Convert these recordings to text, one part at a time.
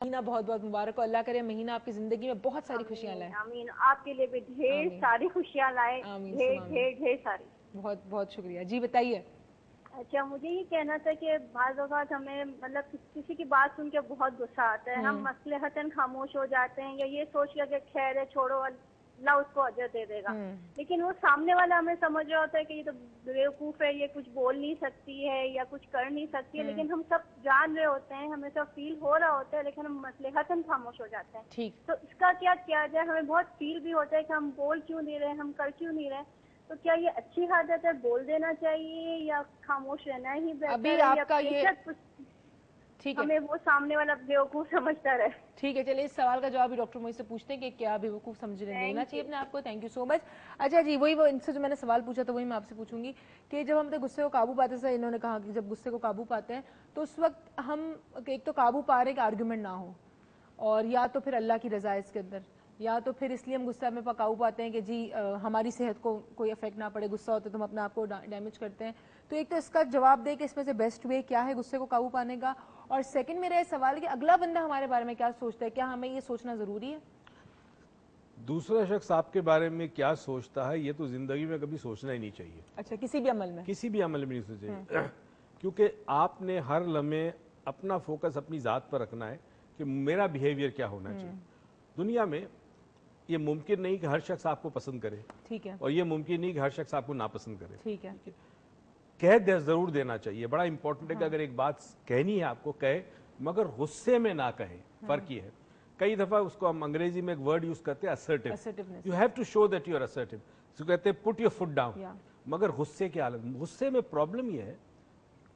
महीना बहुत बहुत मुबारक हो, अल्लाह करे महीना आपकी जिंदगी में बहुत सारी खुशियां लाए। आमीन, आपके लिए भी ढेर सारी खुशियां लाए, ढेर सारी। बहुत बहुत शुक्रिया जी, बताइए। अच्छा, मुझे ये कहना था कि बाज़ औक़ात हमें मतलब किसी की बात सुन के बहुत गुस्सा आता है, हम मसलहतन खामोश हो जाते हैं या ये सोच के खैर है छोड़ो अल्लाह उसको अजर दे देगा, लेकिन वो सामने वाला हमें समझ रहा होता है कि ये तो बेवकूफ़ है, ये कुछ बोल नहीं सकती है या कुछ कर नहीं सकती है, लेकिन हम सब जान रहे होते हैं, हमें सब फील हो रहा होता है, लेकिन हम मसलहतन खामोश हो जाते हैं। ठीक, तो इसका क्या किया जाए? हमें बहुत फील भी होता है कि हम बोल क्यों नहीं रहे, हम कर क्यों नहीं रहे, तो क्या ये अच्छी आदत है, बोल देना चाहिए या खामोश रहना ही बेहतर है? आपका ये ठीक है, हमें वो सामने वाला बेवकूफ समझता रहे। ठीक है, चलिए इस सवाल का जवाब भी डॉक्टर मोहित से पूछते हैं कि क्या बेवकूफ समझने देना चाहिए अपने आपको। Thank you so much. अच्छा जी, वही वो इनसे जो मैंने सवाल पूछा था वही मैं आपसे पूछूंगी कि जब हम अपने गुस्से को काबू पाते हैं, इन्होंने कहा कि जब गुस्से को काबू पाते हैं तो उस वक्त हम एक तो काबू पा रहे हैं कि आर्ग्यूमेंट ना हो, और या तो फिर अल्लाह की रजा है इसके अंदर, या तो फिर इसलिए हम गुस्सा में काबू पाते हैं कि जी हमारी सेहत को कोई इफेक्ट ना पड़े, गुस्सा होता है तो हम अपने आप को डैमेज करते हैं। तो एक तो इसका जवाब दे कि इसमें से बेस्ट वे क्या है गुस्से को काबू पाने का, और सेकंड मेरा ये सवाल है कि अगला बंदा हमारे बारे में क्या सोचता है, क्या हमें ये सोचना जरूरी है? दूसरा शख्स आपके बारे में क्या सोचता है ये तो जिंदगी में कभी सोचना ही नहीं चाहिए। अच्छा, किसी भी अमल में? किसी भी अमल में नहीं सोचना चाहिए क्योंकि आपने हर लम्हे अपना फोकस अपनी जात पर रखना है कि मेरा बिहेवियर क्या होना चाहिए। दुनिया में ये मुमकिन नहीं कि हर शख्स आपको पसंद करे, ठीक है, और ये मुमकिन नहीं कि हर शख्स आपको नापसंद करे, ठीक है। कह जरूर देना चाहिए, बड़ा इंपॉर्टेंट है कि अगर एक बात कहनी है आपको कहे, मगर गुस्से में ना कहे। फर्क ये है, कई दफा उसको हम अंग्रेजी में एक वर्ड यूज करते हैं assertive, you have to show that you are assertive, जो कहते हैं पुट योर फुट डाउन। मगर गुस्से की हालत, गुस्से में प्रॉब्लम यह है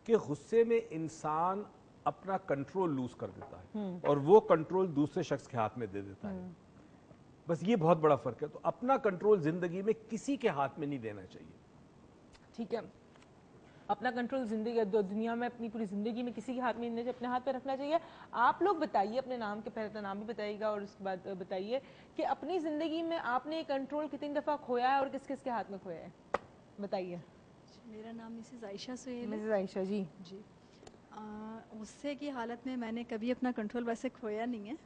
कि गुस्से में इंसान अपना कंट्रोल लूज कर देता है और वो कंट्रोल दूसरे शख्स के हाथ में दे देता है। बस ये बहुत बड़ा फर्क है। तो अपना कंट्रोल जिंदगी में किसी के हाथ में नहीं देना चाहिए, ठीक है। अपना कंट्रोल जिंदगी दुनिया में अपनी पूरी जिंदगी में किसी के हाथ में नहीं, अपने हाथ पे रखना चाहिए। आप लोग बताइए, अपने नाम के पहले तो नाम भी बताइएगा और उसके बाद बताइए कि अपनी जिंदगी में आपने कंट्रोल कितनी दफा खोया है और किस किस के हाथ में खोया है, बताइए। मेरा नाम मिसेस आयशा सुहेल है। मिसेस आयशा जी। गुस्से की हालत में मैंने कभी अपना कंट्रोल वैसे खोया नहीं है,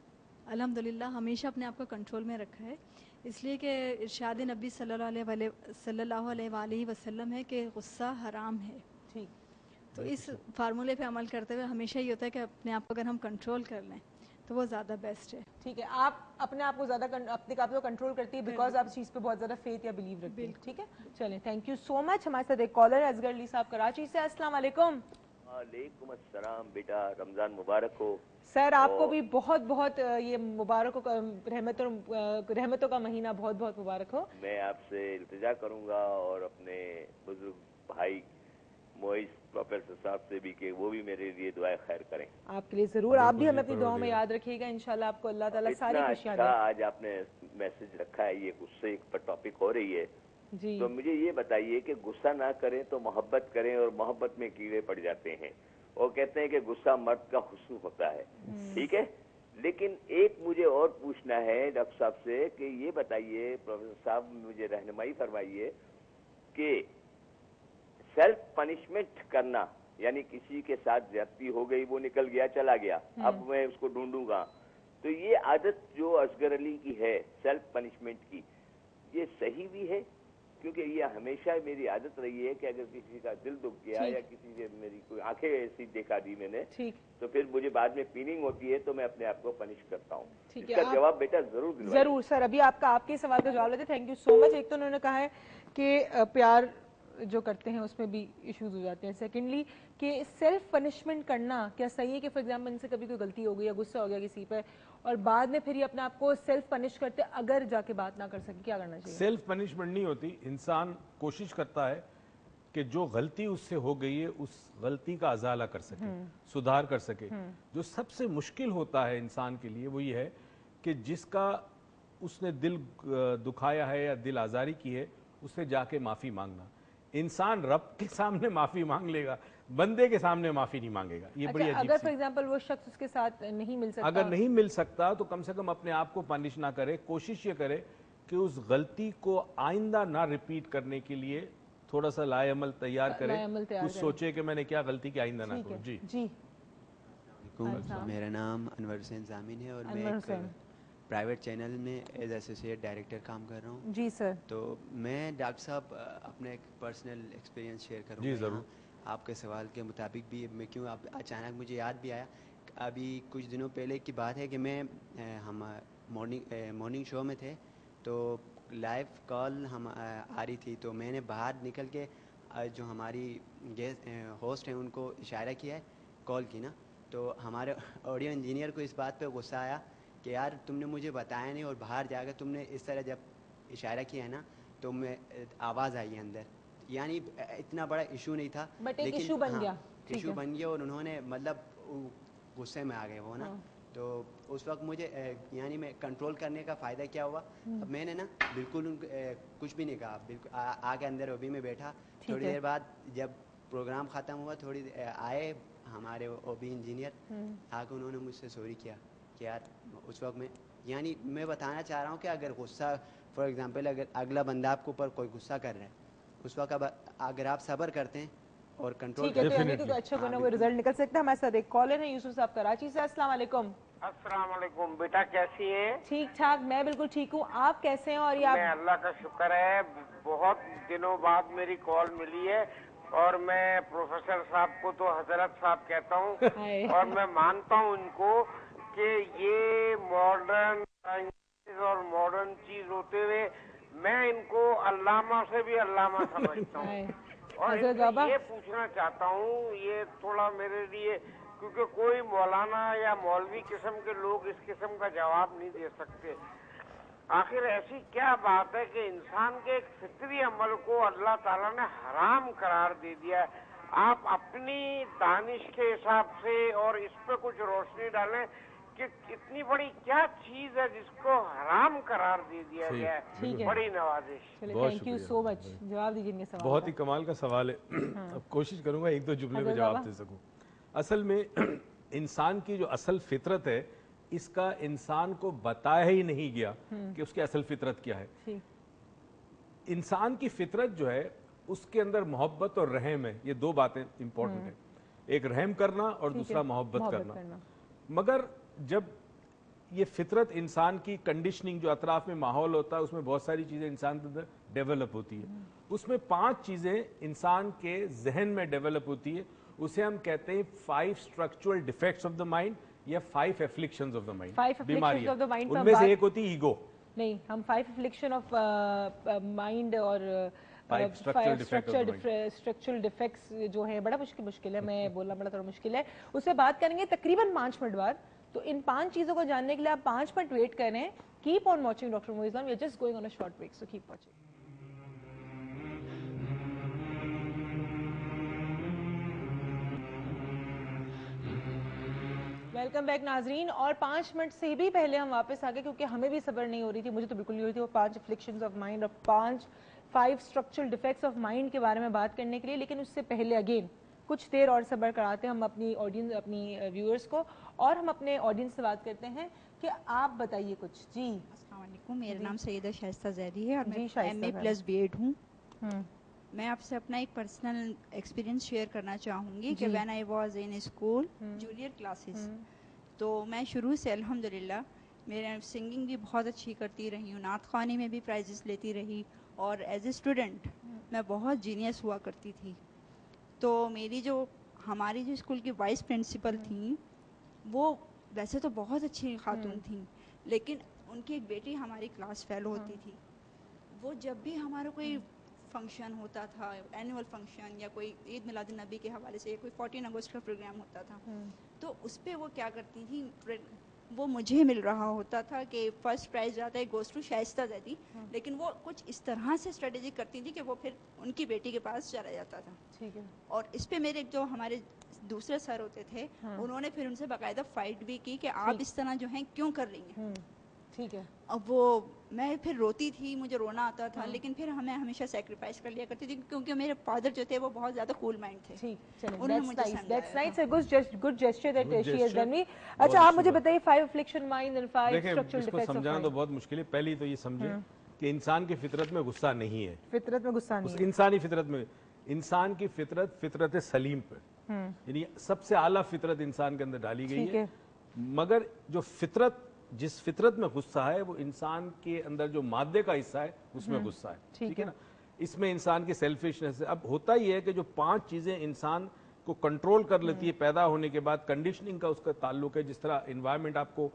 अल्हम्दुलिल्लाह हमेशा अपने आप को कंट्रोल में रखा है, इसलिए कि इरशाद नबी सल्लल्लाहु अलैहि वसल्लम है कि गुस्सा हराम है। ठीक, तो इस फार्मूले पे अमल करते हुए हमेशा ये होता है कि अपने आप को अगर हम कंट्रोल कर लें तो वो ज़्यादा बेस्ट है। ठीक है, आप अपने आप को ज़्यादा अपने आप को कंट्रोल करती है बिकॉज आप चीज़ पे बहुत ज़्यादा फेथ या बिलीव रखती है। ठीक है, चलें, थैंक यू सो मच। हमारे साथ एक कॉलर है, असगर अली साहब कराची से। अस्सलाम वालेकुम। वालेकुम अस्सलाम, बेटा रमजान मुबारक हो। सर आपको भी बहुत बहुत ये मुबारक हो, रहमतों का महीना बहुत बहुत मुबारक हो। मैं आपसे इल्तिजा करूंगा और अपने बुजुर्ग भाई मोइस प्रोफेसर साहब से भी कि वो भी मेरे लिए दुआ खैर करें। आपके लिए जरूर, आप भी हमें अपनी दुआ में याद रखिएगा, इंशाल्लाह आपको अल्लाह ताला सारी खुशियां दे। आज आपने मैसेज रखा है, ये गुस्से पर टॉपिक हो रही है जी। तो मुझे ये बताइए कि गुस्सा ना करें तो मोहब्बत करें, और मोहब्बत में कीड़े पड़ जाते हैं। वो कहते हैं कि गुस्सा मर्द का हुस्न होता है, ठीक है, लेकिन एक मुझे और पूछना है डॉक्टर साहब से कि ये बताइए, प्रोफेसर साहब मुझे रहनुमाई फरमाइए कि सेल्फ पनिशमेंट करना, यानी किसी के साथ ज्यादती हो गई, वो निकल गया चला गया, अब मैं उसको ढूंढूंगा, तो ये आदत जो असगर अली की है सेल्फ पनिशमेंट की, ये सही भी है? क्योंकि ये हमेशा मेरी आदत रही है कि अगर किसी का दिल दुख गया या किसी से मेरी कोई आंखें ऐसी देखा दी मैंने, तो फिर मुझे बाद में फीलिंग होती है तो मैं अपने आप को पनिश करता हूँ। इसका जवाब बेटा जरूर दिलवाइए। जरूर सर, अभी आपके सवाल का जवाब लेते। Thank you so much. एक तो उन्होंने कहा है कि प्यार जो करते हैं उसमें भी इश्यूज हो जाते हैं। सेकेंडली कि सेल्फ पनिशमेंट करना क्या सही है कि फॉर एग्जाम्पल इनसे कभी कोई गलती हो गई या गुस्सा हो गया किसी पर और बाद में फिर ये अपने आप को सेल्फ पनिश करते अगर जाके बात ना कर सके, क्या करना चाहिए? सेल्फ पनिशमेंट नहीं होती, इंसान कोशिश करता है कि जो गलती उससे हो गई है उस गलती का अजाला कर सके, सुधार कर सके। जो सबसे मुश्किल होता है इंसान के लिए वो ये है कि जिसका उसने दिल दुखाया है या दिल आजारी की है उससे जाके माफी मांगना। इंसान रब के सामने माफी मांग लेगा, बंदे के सामने माफी नहीं मांगेगा। ये बड़ी अजीब अगर फॉर एग्जांपल वो शख्स उसके साथ नहीं मिल सकता, अगर नहीं मिल सकता तो कम से कम अपने आप को पनिश ना करे, कोशिश ये करे कि उस गलती को आइंदा ना रिपीट करने के लिए थोड़ा सा लाएअमल तैयार करे, कुछ सोचे कि मैंने क्या गलती की आइंदा ना करूं। जी علیکم. میرا نام انور حسین زامن ہے اور میں ایک پرائیویٹ چینل میں ایز ایسوسیٹ ڈائریکٹر کام کر رہا ہوں. جی سر. تو میں ڈاکٹر صاحب اپنا ایک پرسنل ایکسپیرینس شیئر کروں گا. جی ضرور. آپ کے سوال کے مطابق بھی میں کیوں اچانک مجھے یاد بھی آیا. ابھی کچھ دنوں پہلے کی بات ہے کہ میں ہم مارننگ شو میں تھے تو لائیو کال ہم آ رہی تھی, تو میں نے باہر نکل کے جو ہماری ہوسٹ ہیں ان کو اشارہ کیا ہے کال کی نا, تو ہمارے آڈیو انجینئر کو اس بات پہ غصہ آیا کہ یار تم نے مجھے بتایا نہیں اور باہر جا کے تم نے اس طرح جب اشارہ کیا ہے نا تو میں آواز آئی ہے اندر. یعنی اتنا بڑا ایشو نہیں تھا لیکن ایشو بن گیا اور انہوں نے مطلب غصے میں آ گئے وہ نا. تو اس وقت مجھے یعنی میں کنٹرول کرنے کا فائدہ کیا ہوا, اب میں نے نا بالکل کچھ بھی نہیں کہا, بالکل آ کے اندر اوبی میں بیٹھا. تھوڑی دیر بعد جب پروگرام ختم ہوا تھوڑی آئے ہمارے اوبی انجینئر آ کے انہوں نے مجھ سے سوری کیا کہ یار اس وقت میں یعنی میں بتانا چاہ رہا ہوں کہ اگر غصہ فار ایگزامپل اگر اگلا بندہ آپ کے اوپر کوئی غصہ کر رہا ہے اس وقت اب اگر آپ صبر کرتے ہیں اور کنٹرول کرتے ہیں اچھا کوئی رزلٹ نکل سکتا ہے. ہمارے ساتھ ایک کالر ہے یوسف صاحب کراچی سے. السلام علیکم. السلام علیکم بیٹا, کیسی ہیں؟ ٹھیک ٹھاک, میں بالکل ٹھیک ہوں, آپ کیسے ہیں؟ اور میں اللہ کا شکر ہے, بہت دنوں بعد میری کال ملی ہے اور میں پروفیسر صاحب کو تو حضرت صاحب کہتا ہوں اور میں مانتا ہوں ان کو کہ یہ ماڈرن سائنس اور ماڈرن چیز ہوتے ہوئے میں ان کو علامہ سے بھی علامہ سمجھتا ہوں. اور یہ پوچھنا چاہتا ہوں, یہ تھوڑا میرے لیے, کیونکہ کوئی مولانا یا مولوی قسم کے لوگ اس قسم کا جواب نہیں دے سکتے, آخر ایسی کیا بات ہے کہ انسان کے ایک فطری عمل کو اللہ تعالیٰ نے حرام قرار دے دیا ہے؟ آپ اپنی دانش کے حساب سے اور اس پہ کچھ روشنی ڈالیں کہ اتنی بڑی کیا چیز ہے جس کو حرام قرار دے دیا گیا ہے. بڑی نوازش. تھینک یو سو مچ. جواب دیجیے ان کے سوال. بہت ہی کمال کا سوال ہے. اب کوشش کروں گا ایک دو جملے میں جواب دے سکوں. اصل میں انسان کی جو اصل فطرت ہے اس کا انسان کو بتایا ہی نہیں گیا کہ اس کی اصل فطرت کیا ہے. انسان کی فطرت جو ہے اس کے اندر محبت اور رحم ہے, یہ دو باتیں امپورٹنٹ ہیں, ایک رحم کرنا اور دوسرا محبت کرنا. مگر جب یہ فطرت انسان کی کنڈیشننگ جو اطراف میں ماحول ہوتا ہے اس میں بہت ساری چیزیں انسان کے اندر ڈیولپ ہوتی ہے, اس میں 5 چیزیں انسان کے ذہن میں ڈیولپ ہوتی ہے, اسے ہم کہتے ہیں 5 structural defects of the mind یا 5 افلکشنز آف دا مائنڈ, بیماریاں. ان میں سے ایک ہوتی ایگو. نہیں, ہم 5 افلکشن آف مائنڈ اور اسٹرکچرل ڈیفیکٹس جو ہے بڑا مشکل ہے, میں بولنا بڑا تھوڑا مشکل ہے, اس سے بات کریں گے تقریباً 5 منٹ بعد. تو ان 5 چیزوں کو جاننے کے لیے آپ 5 منٹ ویٹ کریں. Keep on watching doctor Moiz Islam. We are just going on a short break, so keep watching. Welcome back ناظرین. اور 5 منٹ سے بھی پہلے ہم واپس آ گئے کیونکہ ہمیں بھی صبر نہیں ہو رہی تھی, مجھے تو بالکل نہیں ہو رہی تھی, وہ 5 افلکشنز آف مائنڈ اور 5 اسٹرکچرل ڈیفیکٹس آف مائنڈ کے بارے میں بات کرنے کے لیے. لیکن اس سے پہلے اگین کچھ دیر اور صبر کراتے ہیں ہم اپنی آڈینس, اپنی ویورز کو, اور ہم اپنے آڈینس سے بات کرتے ہیں کہ آپ بتائیے کچھ. جی السلام علیکم, میرا نام سیدہ شائستہ زیدی ہے اور میں MA+B.Ed ہوں. میں آپ سے اپنا ایک پرسنل ایکسپیرینس شیئر کرنا چاہوں گی کہ when I was in school junior classes, تو میں شروع سے الحمدللہ میرا سنگنگ بھی بہت اچھی کرتی رہی ہوں, نعت خوانی میں بھی پرائزز لیتی رہی, اور ایز اے اسٹوڈنٹ میں بہت جینیس ہوا کرتی تھی. تو میری جو ہماری جو اسکول کی وائس پرنسپل تھیں وہ ویسے تو بہت اچھی خاتون تھیں, لیکن ان کی ایک بیٹی ہماری کلاس فیل ہوتی تھی. وہ جب بھی ہمارا کوئی فنکشن ہوتا تھا, اینول فنکشن یا کوئی عید میلاد النبی کے حوالے سے کوئی 14 اگست کا پروگرام ہوتا تھا, تو اس پہ وہ کیا کرتی تھی, وہ مجھے مل رہا ہوتا تھا کہ فرسٹ پرائز جاتا ہے گوز ٹو شائستہ زیدی, لیکن وہ کچھ اس طرح سے اسٹریٹجی کرتی تھی کہ وہ پھر ان کی بیٹی کے پاس چلا جاتا تھا. ٹھیک ہے. اور اس پہ میرے جو ہمارے دوسرے سر ہوتے تھے انہوں نے پھر ان سے باقاعدہ فائٹ بھی کی کہ آپ اس طرح جو ہیں کیوں کر رہی ہیں. ٹھیک ہے. اب وہ میں پھر روتی تھی, مجھے رونا آتا تھا, لیکن پھر ہمیں ہمیشہ سیکریفائس کر لیا کرتی تھی کیونکہ میرے فادر جو تھے وہ بہت زیادہ کول مائنڈ تھے. اچھا آپ مجھے بتائیے 5 افلکشن مائنڈ اینڈ 5 اسٹرکچرل ڈیفیکٹس. سمجھانا تو بہت مشکل ہے. پہلی تو یہ سمجھیں کہ انسان کی فطرت میں غصہ نہیں ہے. فطرت میں غصہ نہیں ہے. انسانی فطرت میں, انسان کی فطرت سلیم پر, यानी सबसे आला फितरत इंसान के अंदर डाली गई है, मगर जो फितरत, जिस फितरत में गुस्सा है वो इंसान के अंदर जो मादे का हिस्सा है उसमें गुस्सा है, ठीक है ना। इसमें इंसान की सेल्फिशनेस है। अब होता ही है कि जो 5 चीजें इंसान को कंट्रोल कर लेती है पैदा होने के बाद, कंडीशनिंग का उसका ताल्लुक है, जिस तरह एनवायरनमेंट आपको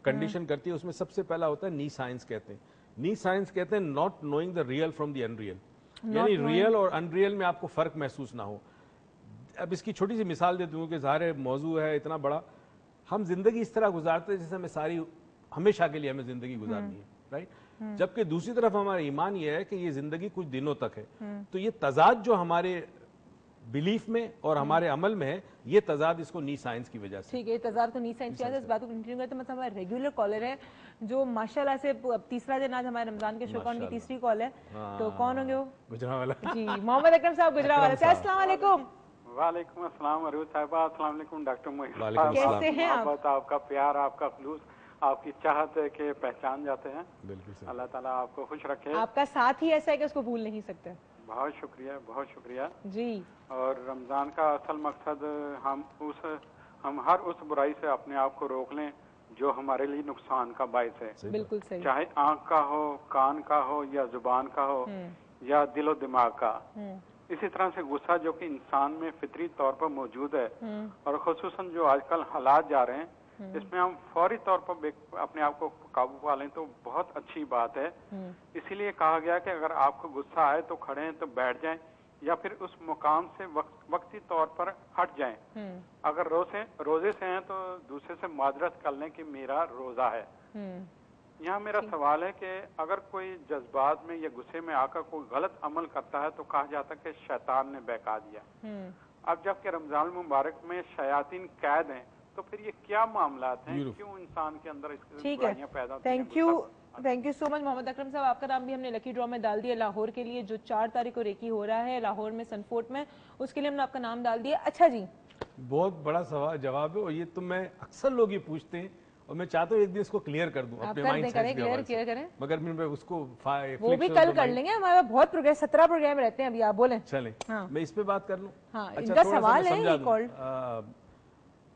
कंडीशन करती है, उसमें सबसे पहला होता है नी साइंस कहते हैं। नी साइंस कहते हैं not knowing the real from the unreal, यानी रियल और अनरियल में आपको फर्क महसूस ना हो। अब इसकी छोटी सी मिसाल देती हूँ कि ज़ाहिर मौजू है इतना बड़ा, हम जिंदगी इस तरह गुजारते हैं जैसे हमें सारी हमेशा के लिए हमें जिंदगी गुजारनी है, राइट। जबकि दूसरी तरफ हमारा ईमान ये है कि ये जिंदगी कुछ दिनों तक है। तो ये तजाद जो हमारे बिलीफ में और हमारे अमल में है, ये तजाद इसको नी साइंस की वजह से, ठीक है, तजाद को नी साइंस की वजह से। इस बात को कंटिन्यू करते मतलब हमारे रेगुलर कॉलर है जो माशाल्लाह से तीसरा दिन आज हमारे रमजान के शो का उनकी तीसरी कॉल है, तो कौन होंगे वो? गुजरावाला जी, मोहम्मद अकरम साहब गुजरावाला से। अस्सलाम वालेकुम। वालेकुम अस्सलाम अरूज साहिबा, अस्सलाम वालेकुम डॉक्टर मोइन, कैसे हैं आप? आपका प्यार, आपका खुलूस, आपकी चाहत है कि पहचान जाते हैं। बिल्कुल, अल्लाह ताला आपको खुश रखे। आपका साथ ही ऐसा है कि उसको भूल नहीं सकते। बहुत शुक्रिया जी। और रमजान का असल मकसद हम हर उस बुराई से अपने आप को रोक लें जो हमारे लिए नुकसान का बायस है। बिल्कुल सही। चाहे आंख का हो, कान का हो, या जुबान का हो, या दिलो दिमाग का। इसी तरह से गुस्सा जो कि इंसान में फितरी तौर पर मौजूद है, और खुसूसन जो आजकल हालात जा रहे हैं, इसमें हम फौरी तौर पर अपने आप को काबू पा लें तो बहुत अच्छी बात है। इसीलिए कहा गया कि अगर आपको गुस्सा आए तो खड़े हैं तो बैठ जाएं, या फिर उस मुकाम से वक्ती तौर पर हट जाएं। अगर रोजे से हैं तो दूसरे से माजरत कर लें कि मेरा रोजा है। यहाँ मेरा सवाल है कि अगर कोई जज्बात में या गुस्से में आकर कोई गलत अमल करता है तो कहा जाता है कि शैतान ने बहका दिया। अब जबकि रमजान मुबारक में शयातीन कैद हैं, तो फिर ये क्या मामलात हैं, क्यों इंसान के अंदर इसकी बुराइयां पैदा होती हैं? Thank you so much Mohammad Akram साहब। आपका नाम भी हमने लकी ड्रॉ में डाल दिया लाहौर के लिए, जो 4 तारीख को रेकी हो रहा है लाहौर में सनफोर्ट में, उसके लिए हमने आपका नाम डाल दिया। अच्छा जी, बहुत बड़ा सवाल जवाब है, और ये तो मैं अक्सर लोग ये पूछते हैं और मैं चाहता हूँ एक दिन इसको क्लियर कर दूं अपने माइंड सेट करें, मगर मैं उसको वो भी कल कर लेंगे। हमारा बहुत प्रोग्राम 17 प्रोग्राम रहते हैं अभी, आप बोलें। चलें, मैं इस पे बात कर लूं। हाँ, इनका सवाल है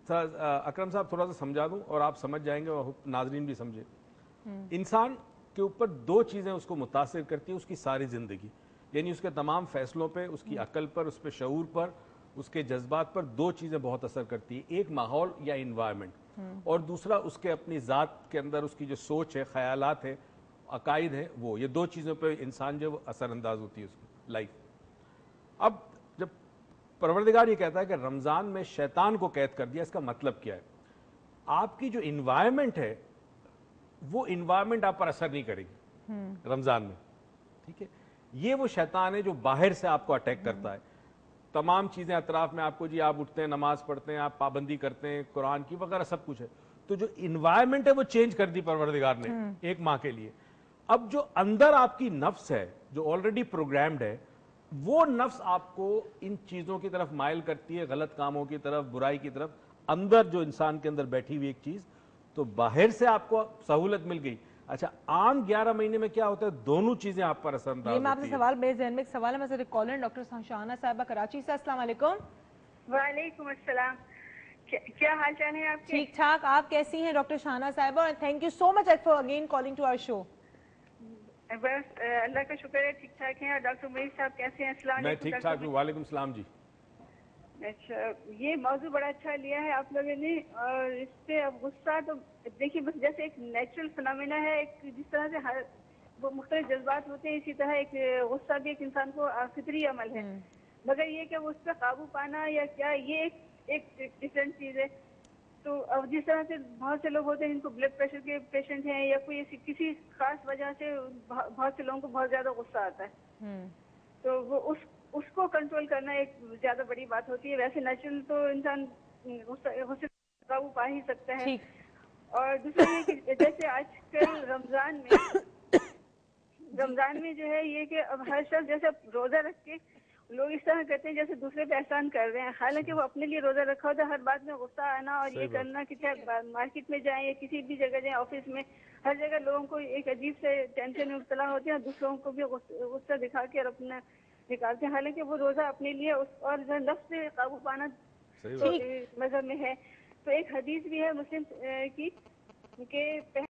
अकरम साहब, थोड़ा सा समझा दूं और आप समझ जाएंगे और नाजरीन भी समझे। इंसान के ऊपर 2 चीजें उसको मुतासिर करती है उसकी सारी जिंदगी, यानी उसके तमाम फैसलों पे, उसकी अकल पर, उस पे शऊर पर, उसके जज्बात पर 2 चीजें बहुत असर करती है। एक माहौल या इन्वायरमेंट, और दूसरा उसके अपनी जात के अंदर उसकी जो सोच है, ख्यालात है, अकायद है, वो ये 2 चीजों पे इंसान जो असरअंदाज होती है उसकी लाइफ। अब जब परवरदिगार ये कहता है कि रमजान में शैतान को कैद कर दिया, इसका मतलब क्या है? आपकी जो इन्वायरमेंट है वो इन्वायरमेंट आप पर असर नहीं करेगी रमजान में, ठीक है। ये वो शैतान है जो बाहर से आपको अटैक करता है, तमाम चीजें अतराफ में आपको, जी आप उठते हैं, नमाज पढ़ते हैं, आप पाबंदी करते हैं कुरान की वगैरह सब कुछ है, तो जो इन्वायरमेंट है वो चेंज कर दी परवरदिगार ने 1 माह के लिए। अब जो अंदर आपकी नफ्स है जो ऑलरेडी प्रोग्राम्ड है, वो नफ्स आपको इन चीजों की तरफ माइल करती है, गलत कामों की तरफ, बुराई की तरफ। अंदर जो इंसान के अंदर बैठी हुई एक चीज, तो बाहर से आपको सहूलत मिल गई। अच्छा, आम 11 महीने में क्या होता है, दोनों चीजें आप पर असरअंदाज होती है। मैं आपसे सवाल, मेरे ज़हन में एक सवाल है, मैं सिर्फ कॉलर डॉक्टर शाहाना साहिबा कराची से। अस्सलाम वालेकुम। वालेकुम अस्सलाम, क्या हाल चाल है आपके? ठीक ठाक, आप कैसी हैं डॉक्टर शाहाना साहिबा? और thank you so much for again calling to our show. बस अल्लाह का शुक्र है, ठीक ठाक हैं। और डॉक्टर मोइन साहब कैसे हैं? अस्सलाम मैं ठीक ठाक हूँ, वालेकुम सलाम जी। अच्छा, ये मौजू बड़ा अच्छा लिया है आप लोगों ने, और इस पे अब गुस्सा तो देखिए बस जैसे एक नेचुरल फिनोमेना है, एक जिस तरह से हर वो मुख्तलिफ जज्बात होते हैं, इसी तरह एक गुस्सा भी एक इंसान को फितरी अमल है। मगर ये कि उस पर काबू पाना या क्या, ये एक डिफरेंट चीज है। तो अब जिस तरह से बहुत से लोग होते हैं जिनको ब्लड प्रेशर के पेशेंट हैं, या कोई किसी खास वजह से बहुत से लोगों को बहुत ज्यादा गुस्सा आता है, तो वो उसको कंट्रोल करना एक ज्यादा बड़ी बात होती है। वैसे नेचुरल तो इंसान गुस्से काबू पा ही सकता है। और दूसरा ये कि जैसे आजकल रमजान में जो है ये कि अब हर शख्स जैसे रोजा रख के लोग इस तरह करते हैं जैसे दूसरे पे एहसान कर रहे हैं, हालांकि वो अपने लिए रोजा रखा होता है। हर बात में गुस्सा आना और ये करना कि चाहे मार्केट में जाएं या किसी भी जगह जाएं, ऑफिस में, हर जगह लोगों को एक अजीब से टेंशन में मुब्तला होते हैं और दूसरों को भी गुस्सा दिखा के और अपना निकालते हैं, हालांकि वो रोजा अपने लिए और नफ्स पे काबू पाना مذہب میں ہے. تو ایک حدیث بھی ہے مسلم کی کہ